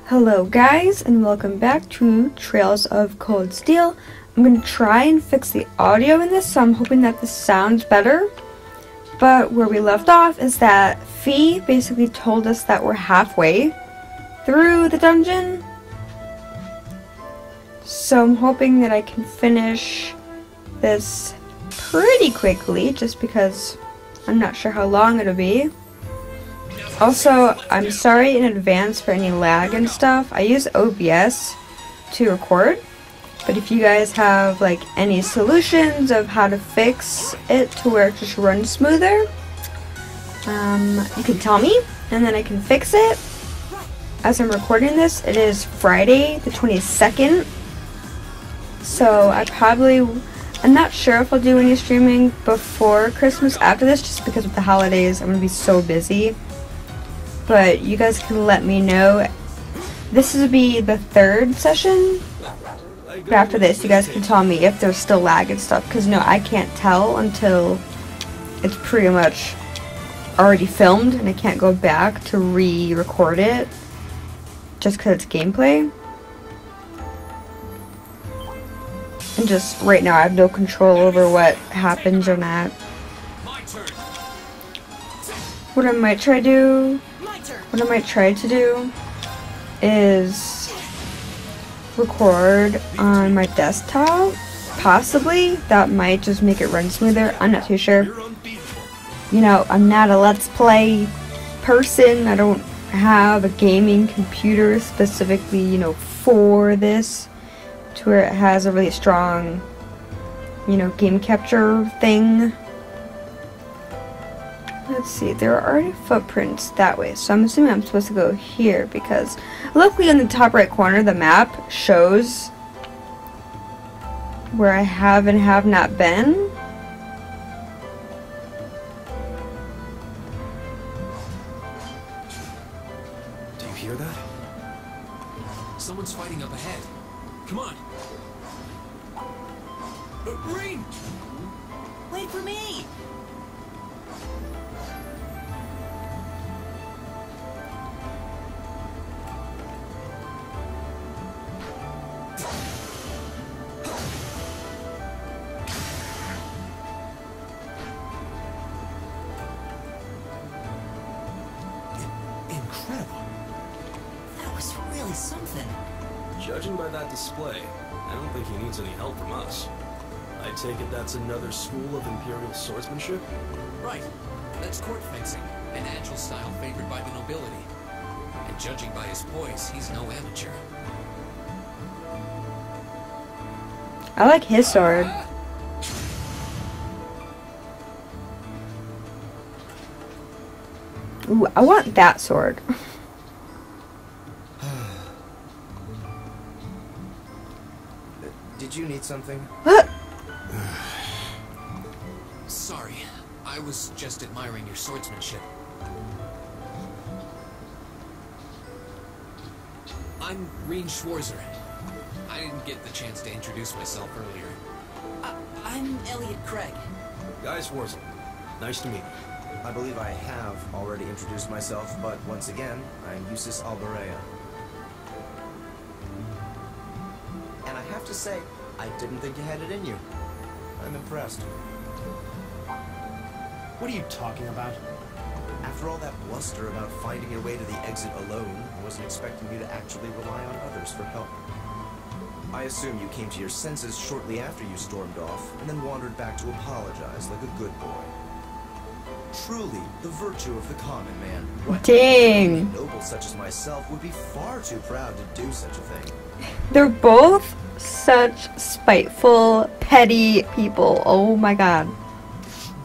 Hello guys, and welcome back to Trails of Cold Steel. I'm going to try and fix the audio in this, so I'm hoping that this sounds better. But where we left off is that Fee basically told us that we're halfway through the dungeon. So I'm hoping that I can finish this pretty quickly, just because I'm not sure how long it'll be. Also, I'm sorry in advance for any lag and stuff. I use OBS to record, but if you guys have like any solutions of how to fix it to where it just runs smoother, you can tell me and then I can fix it. As I'm recording this, it is Friday the 22nd, so I'm not sure if I'll do any streaming before Christmas after this, just because with the holidays I'm gonna be so busy. But you guys can let me know. This will be the third session. But after this, you guys can tell me if there's still lag and stuff. Because no, I can't tell until it's pretty much already filmed. And I can't go back to re-record it. Just because it's gameplay. And just right now, I have no control over what happens or not. What I might try to do is record on my desktop. Possibly. That might just make it run smoother. I'm not too sure. You know, I'm not a Let's Play person. I don't have a gaming computer specifically, you know, for this, to where it has a really strong, you know, game capture thing. Let's see, there are already footprints that way, so I'm assuming I'm supposed to go here, because luckily in the top right corner the map shows where I have and have not been. Do you hear that? Someone's fighting up ahead. Come on. Green! Wait for me! Something. Judging by that display, I don't think he needs any help from us. I take it that's another school of Imperial swordsmanship? Right. That's court fencing, an agile style favored by the nobility. And judging by his poise, he's no amateur. I like his sword. Ooh, I want that sword. Did you need something? What? Sorry, I was just admiring your swordsmanship. I'm Reen Schwarzer. I didn't get the chance to introduce myself earlier. I'm Elliot Craig. Guy Schwarzer. Nice to meet you. I believe I have already introduced myself, but once again, I'm Eustace Alberea. And I have to say, I didn't think you had it in you. I'm impressed. What are you talking about? After all that bluster about finding your way to the exit alone, I wasn't expecting you to actually rely on others for help. I assume you came to your senses shortly after you stormed off, and then wandered back to apologize like a good boy. Truly, the virtue of the common man. What Dang. a noble such as myself would be far too proud to do such a thing. They're both such spiteful, petty people. Oh my god.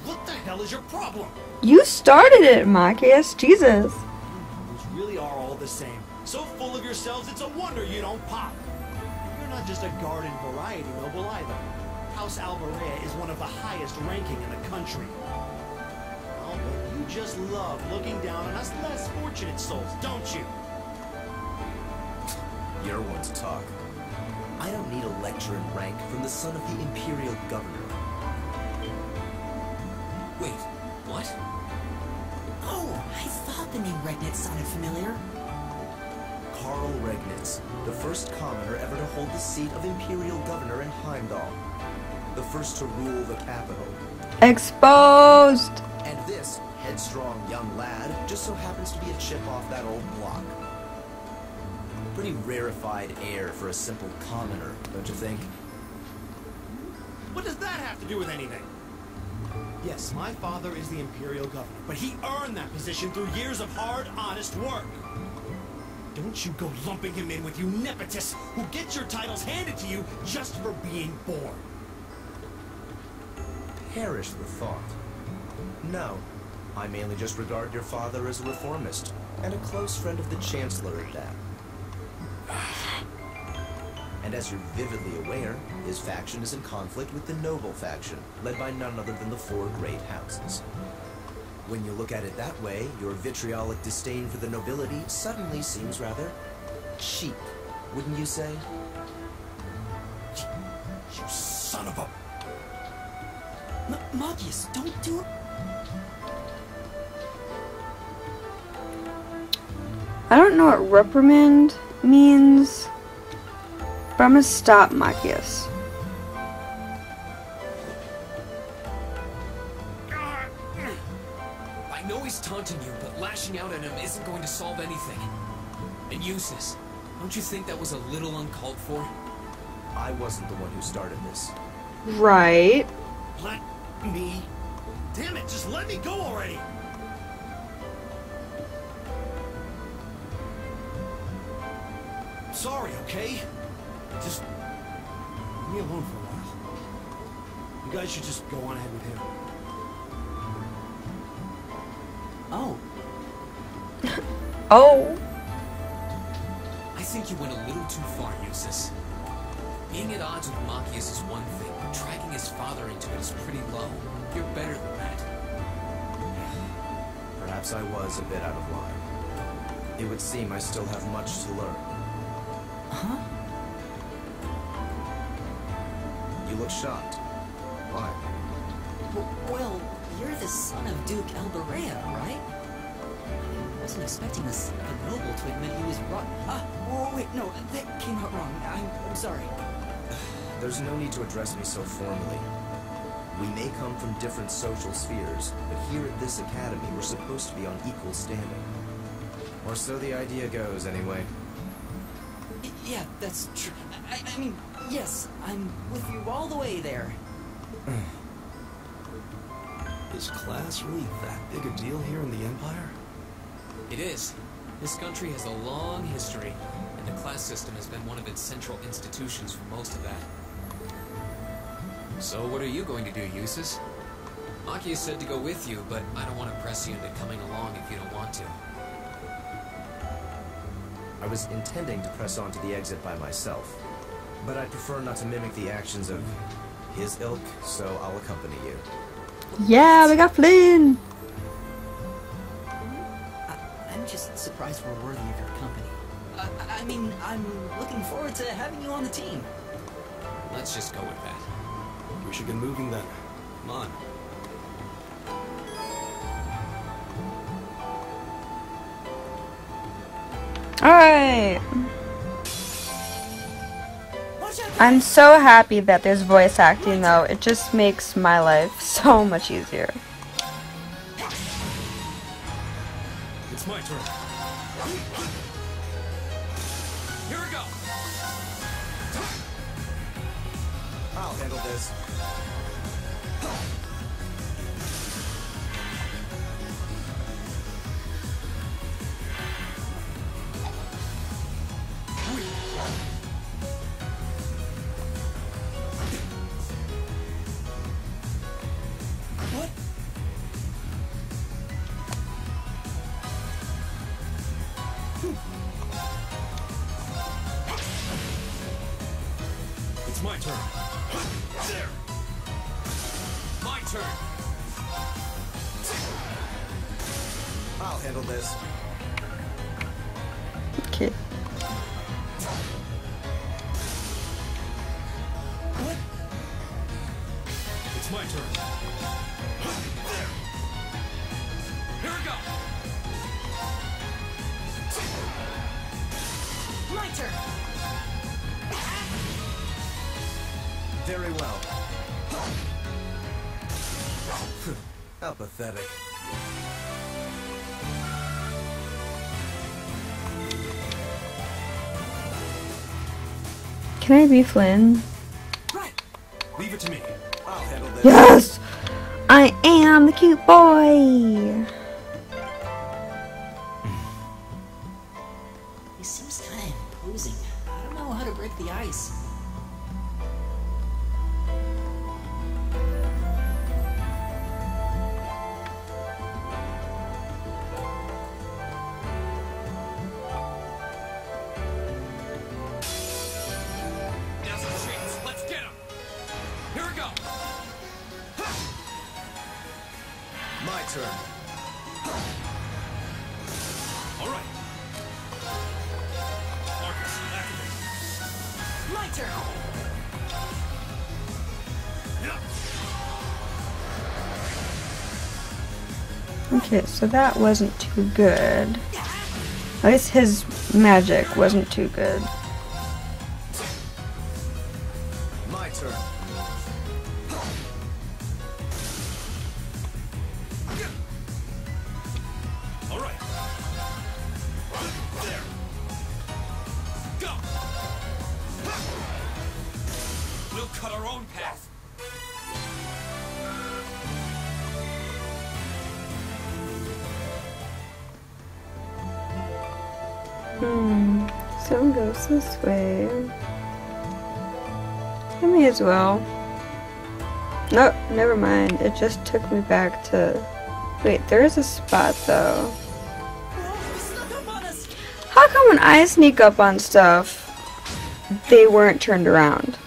What the hell is your problem? You started it, Marcus. Jesus. You really are all the same. So full of yourselves, it's a wonder you don't pop. You're not just a garden variety noble either. House Alberea is one of the highest ranking in the country. Oh, but you just love looking down on us less fortunate souls, don't you? You're one to talk. I don't need a lecture in rank from the son of the Imperial Governor. Wait, what? Oh, I thought the name Regnant sounded familiar. Carl Regnant. Leibniz, the first commoner ever to hold the seat of imperial governor in Heimdall. The first to rule the capital. Exposed! And this headstrong young lad just so happens to be a chip off that old block. Pretty rarefied air for a simple commoner, don't you think? What does that have to do with anything? Yes, my father is the imperial governor, but he earned that position through years of hard, honest work. Don't you go lumping him in with you nepotists who get your titles handed to you just for being born. Perish the thought. No, I mainly just regard your father as a reformist, and a close friend of the Chancellor at that. And as you're vividly aware, his faction is in conflict with the noble faction, led by none other than the four great houses. When you look at it that way, your vitriolic disdain for the nobility suddenly seems rather cheap, wouldn't you say? You son of a... Magius, don't do it. I don't know what reprimand means, but I'm gonna stop Magius. I know he's taunting you, but lashing out at him isn't going to solve anything. And Eustace, don't you think that was a little uncalled for? I wasn't the one who started this. Right. Let me... Damn it, just let me go already! Sorry, okay? Just... leave me alone for a while. You guys should just go on ahead with him. Oh. Oh. I think you went a little too far, Eustace. Being at odds with Magius is one thing, but dragging his father into it is pretty low. You're better than that. Perhaps I was a bit out of line. It would seem I still have much to learn. Huh? You look shocked. Why? Well, you're the son of Duke Alberea, right? I wasn't expecting this noble to admit he was wrong. Oh, wait, no, that came out wrong. I'm sorry. There's no need to address me so formally. We may come from different social spheres, but here at this academy we're supposed to be on equal standing. Or so the idea goes, anyway. Yeah, that's true. I mean, yes, I'm with you all the way there. Is class really that big a deal here in the Empire? It is. This country has a long history, and the class system has been one of its central institutions for most of that. So what are you going to do, Eustace? Magius said to go with you, but I don't want to press you into coming along if you don't want to. I was intending to press on to the exit by myself, but I prefer not to mimic the actions of his ilk, so I'll accompany you. Yeah, we got Flynn. I'm just surprised we're worthy of your company. I mean, I'm looking forward to having you on the team. Let's just go with that. We should get moving then. Come on. Alright. I'm so happy that there's voice acting though. It just makes my life so much easier. It's my turn. Here we go! I'll handle this. What? It's my turn. There! My turn! I'll handle this. Okay. What? It's my turn. There! Here we go! My turn. Very well. How pathetic. Can I be Flynn? Right. Leave it to me. I'll handle this. Yes! I am the cute boy! He seems kind of imposing. I don't know how to break the ice. Now's our chance. Let's get him. Here we go. My turn. All right. Marcus, activate. My turn. Okay, so that wasn't too good. At least his magic wasn't too good. My turn. All right. There. Go. We'll cut our own path. Some goes this way. I may as well. Nope, never mind. It just took me back to... Wait, there is a spot though. How come when I sneak up on stuff, they weren't turned around?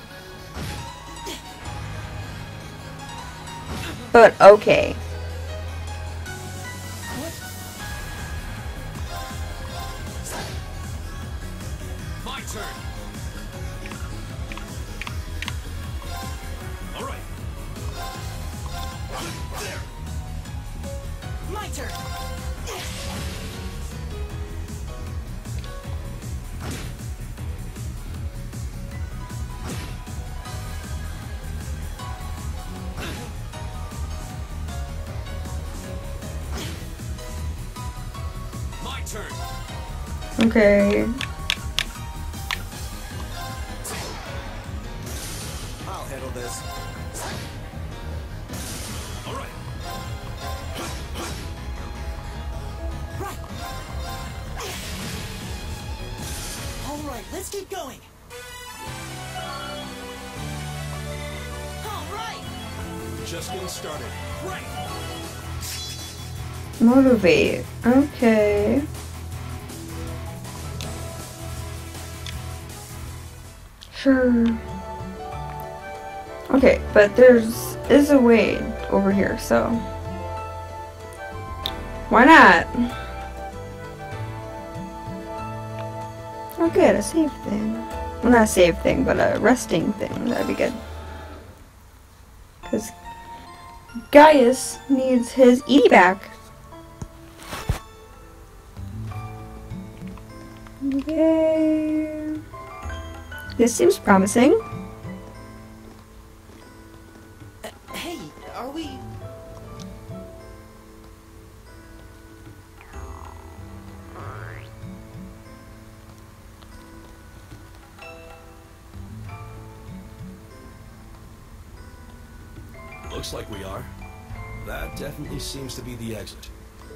But okay. My turn. All right. There. My turn. My turn. Okay. I'll handle this. All right. Right. All right, let's keep going. All right. Just getting started. Right. Motivate. Okay. Sure. Okay, but is a way over here, so why not? Oh good, a save thing. Well, not a save thing, but a resting thing. That'd be good. Because Gaius needs his Edie back. Okay. This seems promising. Hey, are we... Looks like we are. That definitely seems to be the exit.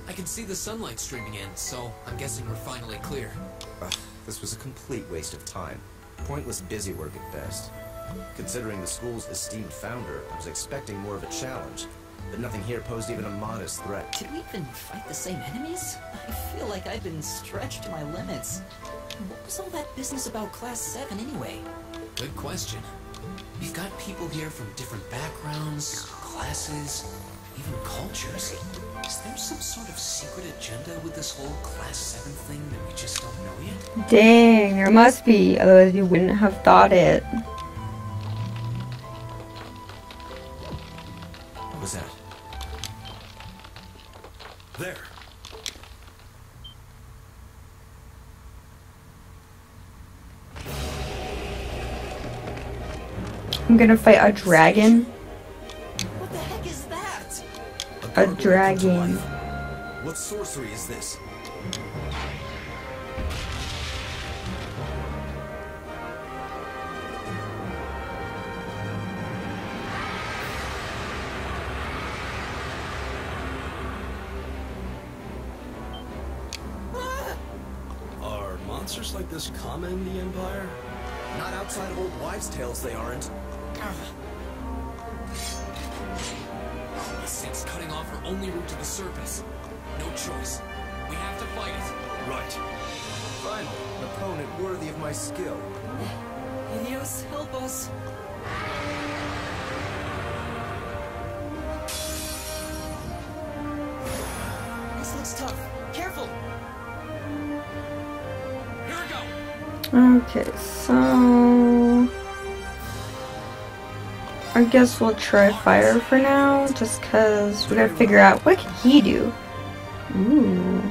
I can see the sunlight streaming in, so I'm guessing we're finally clear. Ugh, this was a complete waste of time. Pointless busy work at best. Considering the school's esteemed founder, I was expecting more of a challenge, but nothing here posed even a modest threat. Did we even fight the same enemies? I feel like I've been stretched to my limits. What was all that business about Class 7 anyway? Good question. You've got people here from different backgrounds, classes, even cultures. Is there some sort of secret agenda with this whole Class 7 thing that we just don't know yet? Dang, there must be, otherwise you wouldn't have thought it. What was that? There. I'm gonna fight a dragon. What the heck is that? A dragon. What sorcery is this? Are monsters like this common in the Empire? Not outside of old wives' tales, they aren't. This thing's cutting off our only route to the surface. No choice. We have to fight it. Right. Finally, an opponent worthy of my skill. Idios, help us. This looks tough. Careful. Here we go. Okay, so I guess we'll try fire for now, just cause we gotta figure out what can he do. Ooh.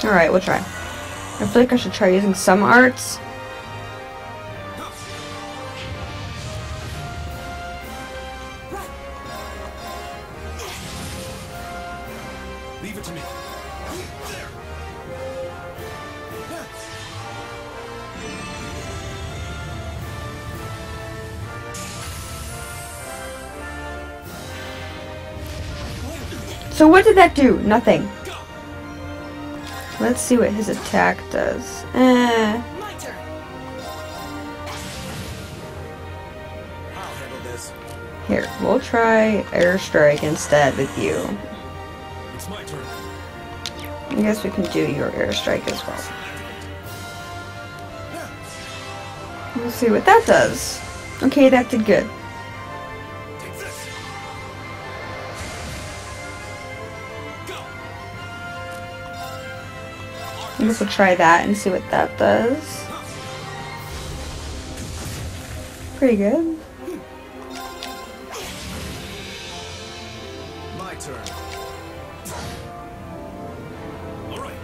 Alright, we'll try. I feel like I should try using some arts. Leave it to me. There. So what did that do? Nothing. Let's see what his attack does. My turn. I'll handle this. Here, we'll try airstrike instead with you. It's my turn. I guess we can do your airstrike as well. We'll see what that does. Okay, that did good. Take this. Go. I guess we'll try that and see what that does. Pretty good. My turn. All right.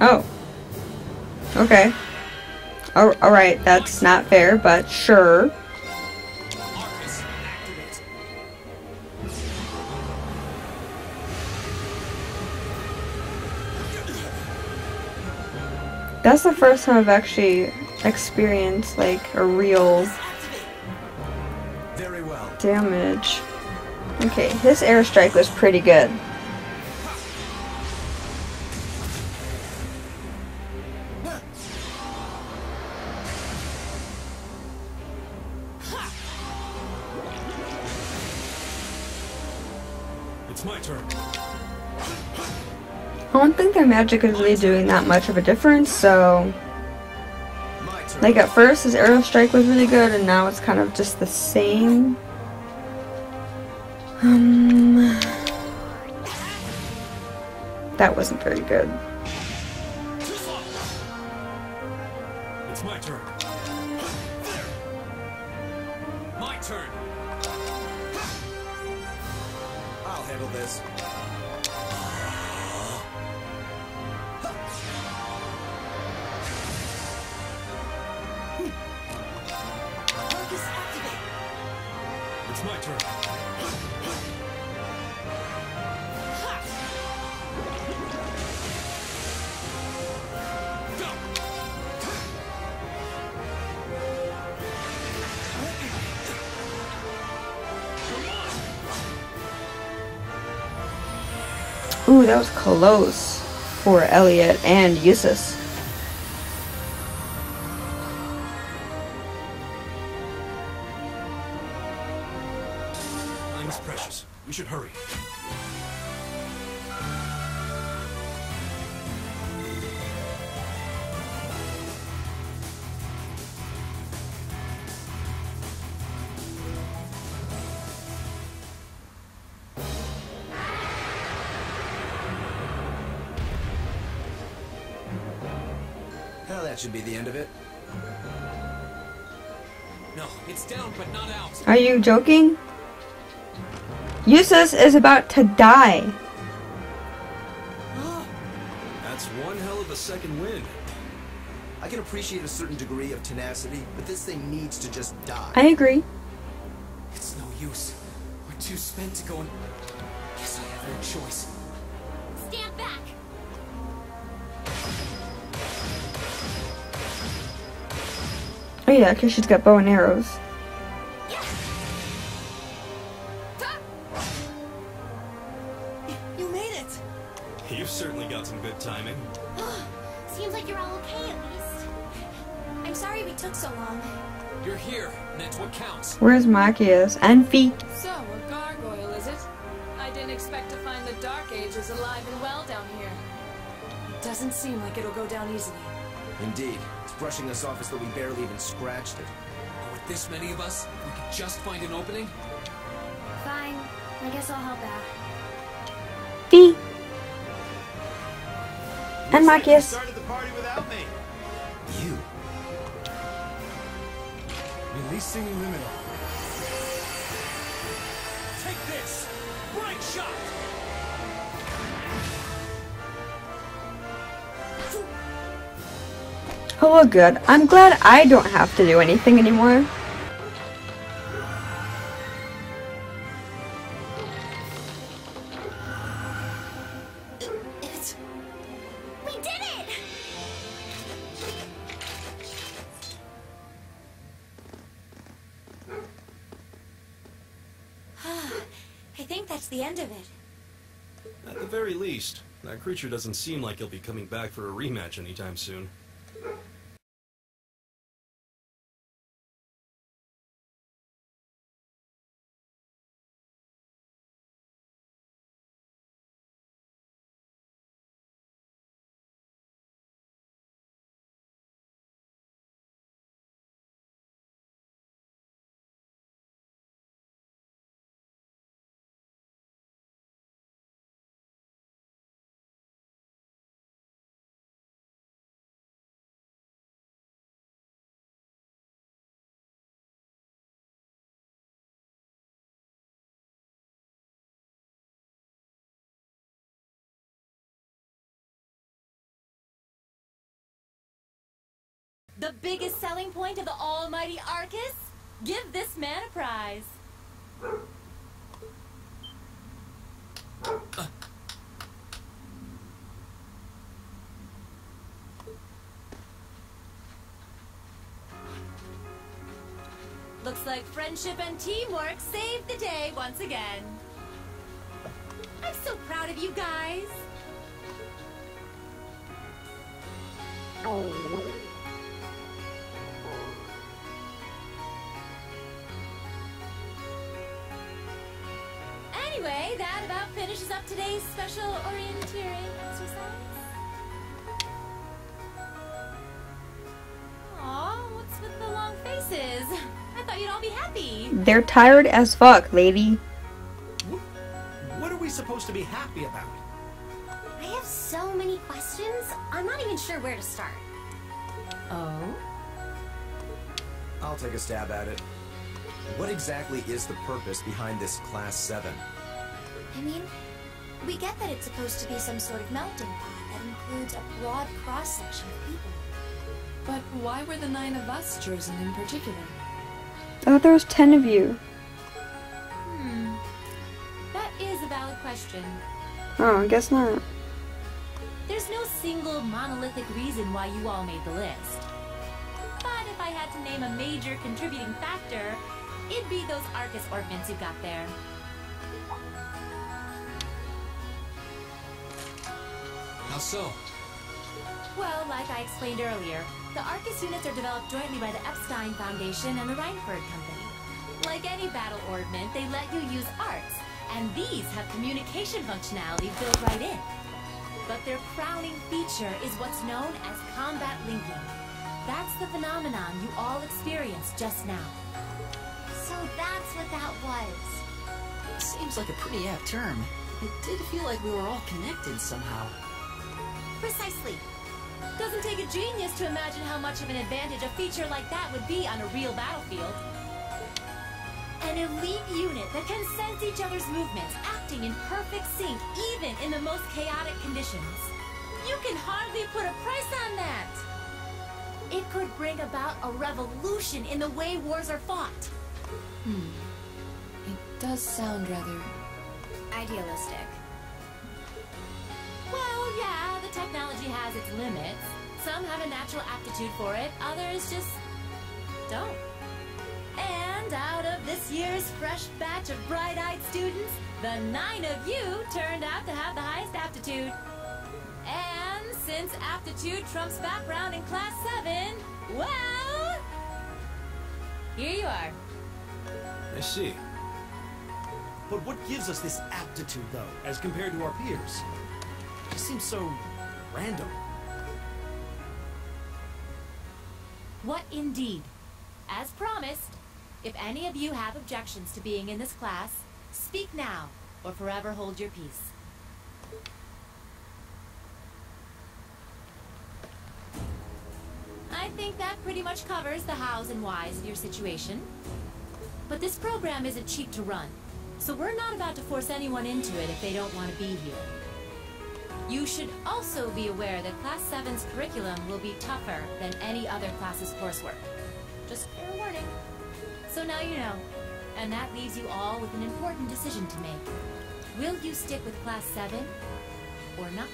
Oh. Okay. Alright, that's not fair, but sure. Arcus, activate. That's the first time I've actually experienced, like, a real Very well. damage. Okay, his airstrike was pretty good. It's my turn. I don't think their magic is really doing that much of a difference, so... My turn. Like, at first his airstrike was really good, and now it's kind of just the same. That wasn't very good. It's my turn. My turn. I'll handle this. Arcus, activate. It's my turn. Ooh, that was close for Elliot and Eustace. Time is precious. We should hurry. Well, that should be the end of it. No, it's down, but not out. Are you joking? Eustace is about to die. That's one hell of a second wind. I can appreciate a certain degree of tenacity, but this thing needs to just die. I agree. It's no use. We're too spent to go and... Guess I have no choice. Stand back! Oh yeah, because she's got bow and arrows. You made it! You've certainly got some good timing. Seems like you're all okay at least. I'm sorry we took so long. You're here, and that's what counts. Where's Machias? And feet. So, a gargoyle, is it? I didn't expect to find the Dark Ages alive and well down here. It doesn't seem like it'll go down easily. Indeed. It's brushing us off as though we barely even scratched it. With this many of us, we could just find an opening. Fine. I guess I'll help out. Feet. And Looks like you Machias. started the party without me. You. Releasing Liminal. Take this! Bright shot! Oh, well, good. I'm glad I don't have to do anything anymore. We did it! I think that's the end of it. At the very least, that creature doesn't seem like he'll be coming back for a rematch anytime soon. The biggest selling point of the almighty Arcus? Give this man a prize. Looks like friendship and teamwork saved the day once again. I'm so proud of you guys. Anyway, that about finishes up today's special orienteering exercise. Aw, what's with the long faces? I thought you'd all be happy. They're tired as fuck, lady. What are we supposed to be happy about? I have so many questions, I'm not even sure where to start. Oh? I'll take a stab at it. What exactly is the purpose behind this Class 7? I mean, we get that it's supposed to be some sort of melting pot that includes a broad cross-section of people. But why were the 9 of us chosen in particular? Oh, there was 10 of you. That is a valid question. Oh, I guess not. There's no single monolithic reason why you all made the list. But if I had to name a major contributing factor, it'd be those Arcus ornaments you got there. How so? Well, like I explained earlier, the Arcus units are developed jointly by the Epstein Foundation and the Reinford Company. Like any battle ordnance, they let you use arts, and these have communication functionality built right in. But their crowning feature is what's known as combat linking. That's the phenomenon you all experienced just now. So that's what that was. Seems like a pretty apt term. It did feel like we were all connected somehow. Precisely. Doesn't take a genius to imagine how much of an advantage a feature like that would be on a real battlefield. An elite unit that can sense each other's movements, acting in perfect sync, even in the most chaotic conditions. You can hardly put a price on that. It could bring about a revolution in the way wars are fought. It does sound rather idealistic. Well, yeah, the technology has its limits. Some have a natural aptitude for it, others just don't. And out of this year's fresh batch of bright-eyed students, the 9 of you turned out to have the highest aptitude. And since aptitude trumps background in Class 7, well, here you are. I see. But what gives us this aptitude, though, as compared to our peers? It seems so random. What indeed? As promised, if any of you have objections to being in this class, speak now, or forever hold your peace. I think that pretty much covers the hows and whys of your situation. But this program isn't cheap to run, so we're not about to force anyone into it if they don't want to be here. You should also be aware that Class 7's curriculum will be tougher than any other class's coursework. Just fair warning. So now you know, and that leaves you all with an important decision to make. Will you stick with Class 7 or not?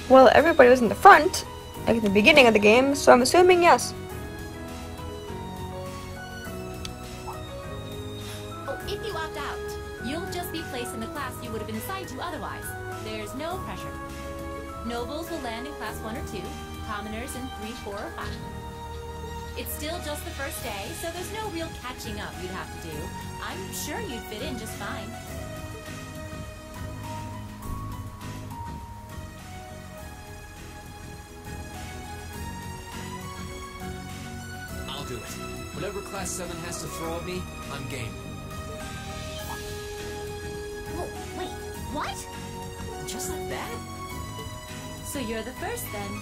Well, everybody was in the front, like at the beginning of the game, so I'm assuming yes. Oh, if you opt out, you'll just be placed in the class you would have been assigned to otherwise. There's no pressure. Nobles will land in Class 1 or 2, commoners in 3, 4, or 5. It's still just the first day, so there's no real catching up you'd have to do. I'm sure you'd fit in just fine. I'll do it. Whatever Class 7 has to throw at me, I'm game. Oh, wait, what? Just like that? So you're the first then.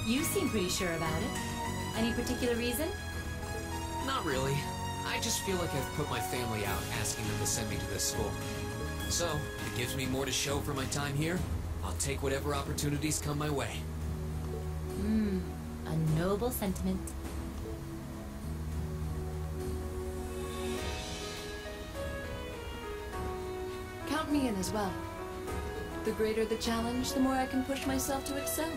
You seem pretty sure about it. Any particular reason? Not really. I just feel like I've put my family out asking them to send me to this school. So, if it gives me more to show for my time here, I'll take whatever opportunities come my way. A noble sentiment. count me in as well. The greater the challenge, the more I can push myself to excel.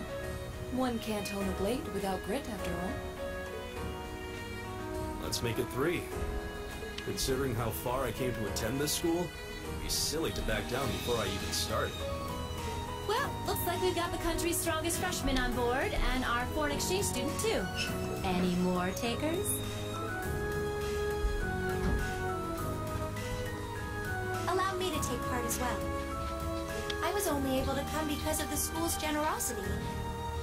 One can't hone a blade without grit, after all. Let's make it 3. Considering how far I came to attend this school, it'd be silly to back down before I even started. Well, looks like we've got the country's strongest freshman on board, and our foreign exchange student, too. Any more takers? Allow me to take part as well. I was only able to come because of the school's generosity,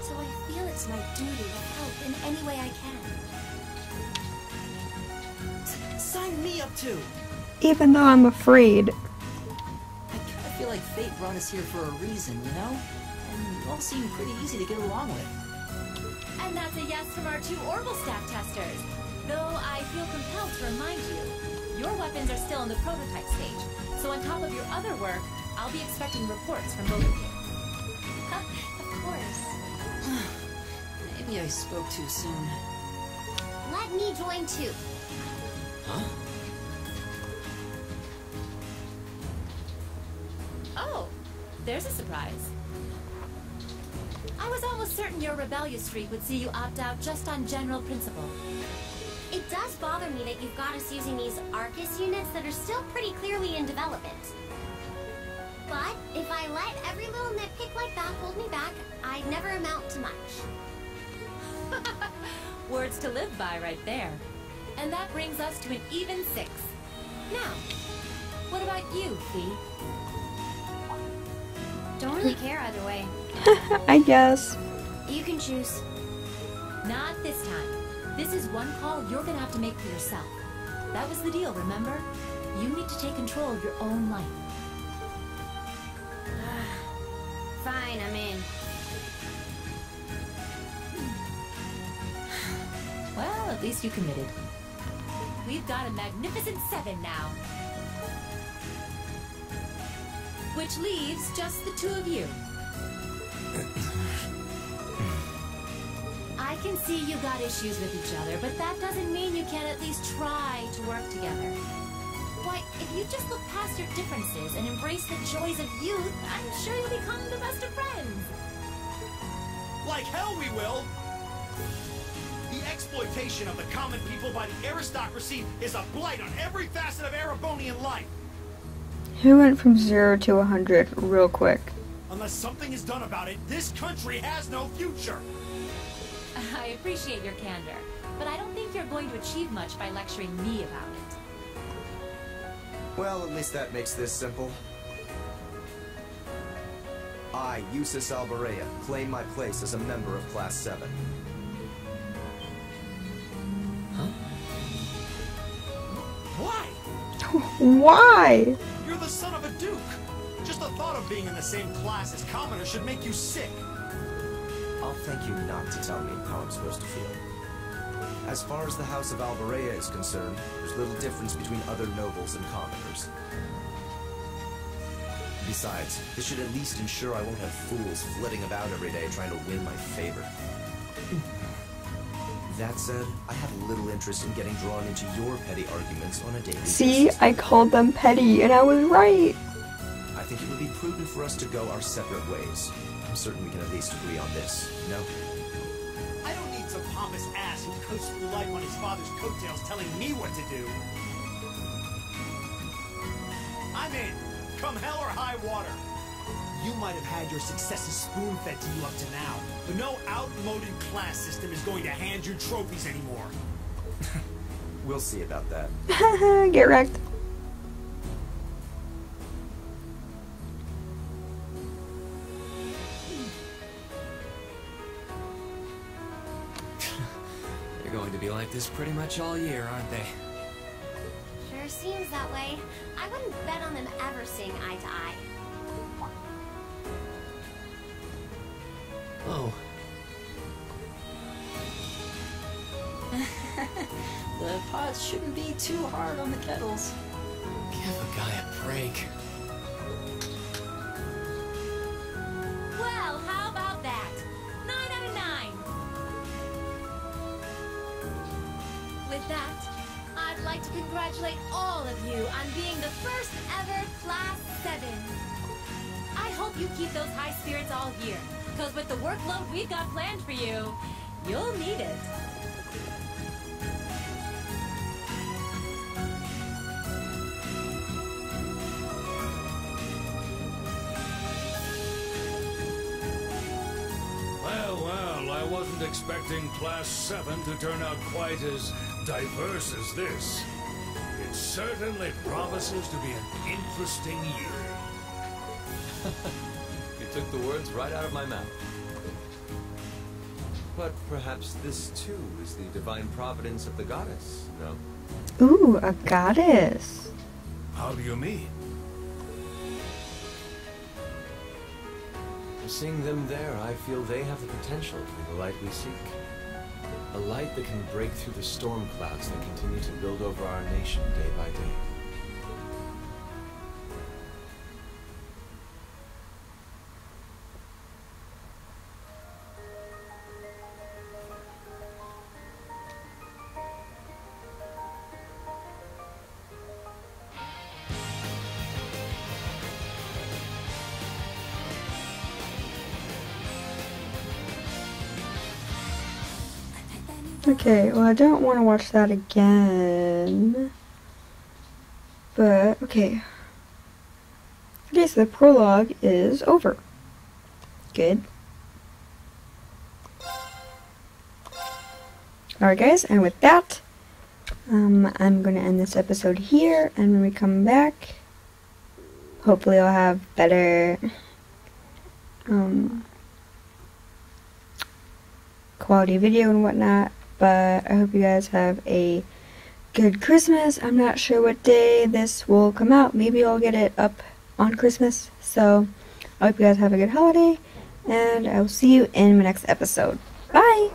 so I feel it's my duty to help in any way I can. Sign me up too! Even though I'm afraid. I kinda feel like fate brought us here for a reason, you know? And you all seem pretty easy to get along with. And that's a yes from our 2 Orbital staff testers. Though I feel compelled to remind you, your weapons are still in the prototype stage. So on top of your other work, I'll be expecting reports from both of you. Of course. Maybe I spoke too soon. Let me join too. Huh? Oh, there's a surprise. I was almost certain your rebellious streak would see you opt out just on general principle. It does bother me that you've got us using these Arcus units that are still pretty clearly in development. But if I let every little nitpick like that hold me back, I'd never amount to much. Words to live by right there. And that brings us to an even 6. Now, what about you, Fee? Don't really care either way. I guess. You can choose. Not this time. This is one call you're gonna have to make for yourself. That was the deal, remember? You need to take control of your own life. Fine, I'm in. at least you committed. We've got a magnificent 7 now. Which leaves just the 2 of you. I can see you got issues with each other, but that doesn't mean you can't at least try to work together. Why, if you just look past your differences and embrace the joys of youth, I'm sure you'll become the best of friends. Like hell we will! The exploitation of the common people by the aristocracy is a blight on every facet of Erebonian life! He went from 0 to 100 real quick. Unless something is done about it, this country has no future! I appreciate your candor, but I don't think you're going to achieve much by lecturing me about it. Well, at least that makes this simple. I, Eustace Alberea, claim my place as a member of Class 7. Why? Why? You're the son of a duke! Just the thought of being in the same class as commoners should make you sick! I'll thank you not to tell me how I'm supposed to feel. As far as the House of Alberea is concerned, there's little difference between other nobles and commoners. Besides, this should at least ensure I won't have fools flitting about every day trying to win my favor. That said, I have little interest in getting drawn into your petty arguments on a daily basis. See, I called them petty, and I was right. I think it would be prudent for us to go our separate ways. I'm certain we can at least agree on this, no? I don't need some pompous ass who coasts through life on his father's coattails telling me what to do. I'm in. Come hell or high water. You might have had your successes spoon-fed to you up to now, but no outmoded class system is going to hand you trophies anymore. We'll see about that. Get wrecked. They're going to be like this pretty much all year, aren't they? Sure seems that way. I wouldn't bet on them ever seeing eye to eye. Oh. The pots shouldn't be too hard on the kettles. Give a guy a break. Well, how about that? 9 out of 9. With that, I'd like to congratulate all of you on being the first ever Class 7. I hope you keep those high spirits all year, because with the workload we've got planned for you, you'll need it. Well, I wasn't expecting Class 7 to turn out quite as diverse as this. It certainly promises to be an interesting year. You took the words right out of my mouth. But perhaps this too is the divine providence of the goddess, no? Ooh, a goddess. How do you mean? Seeing them there, I feel they have the potential to be the light we seek. A light that can break through the storm clouds that continue to build over our nation day by day. Okay, well I don't want to watch that again. But, okay. Okay, so the prologue is over. Good. Alright guys, and with that, I'm going to end this episode here, and when we come back, hopefully I'll have better quality video and whatnot. But I hope you guys have a good Christmas. I'm not sure what day this will come out. Maybe I'll get it up on Christmas. So I hope you guys have a good holiday, and I will see you in my next episode. Bye!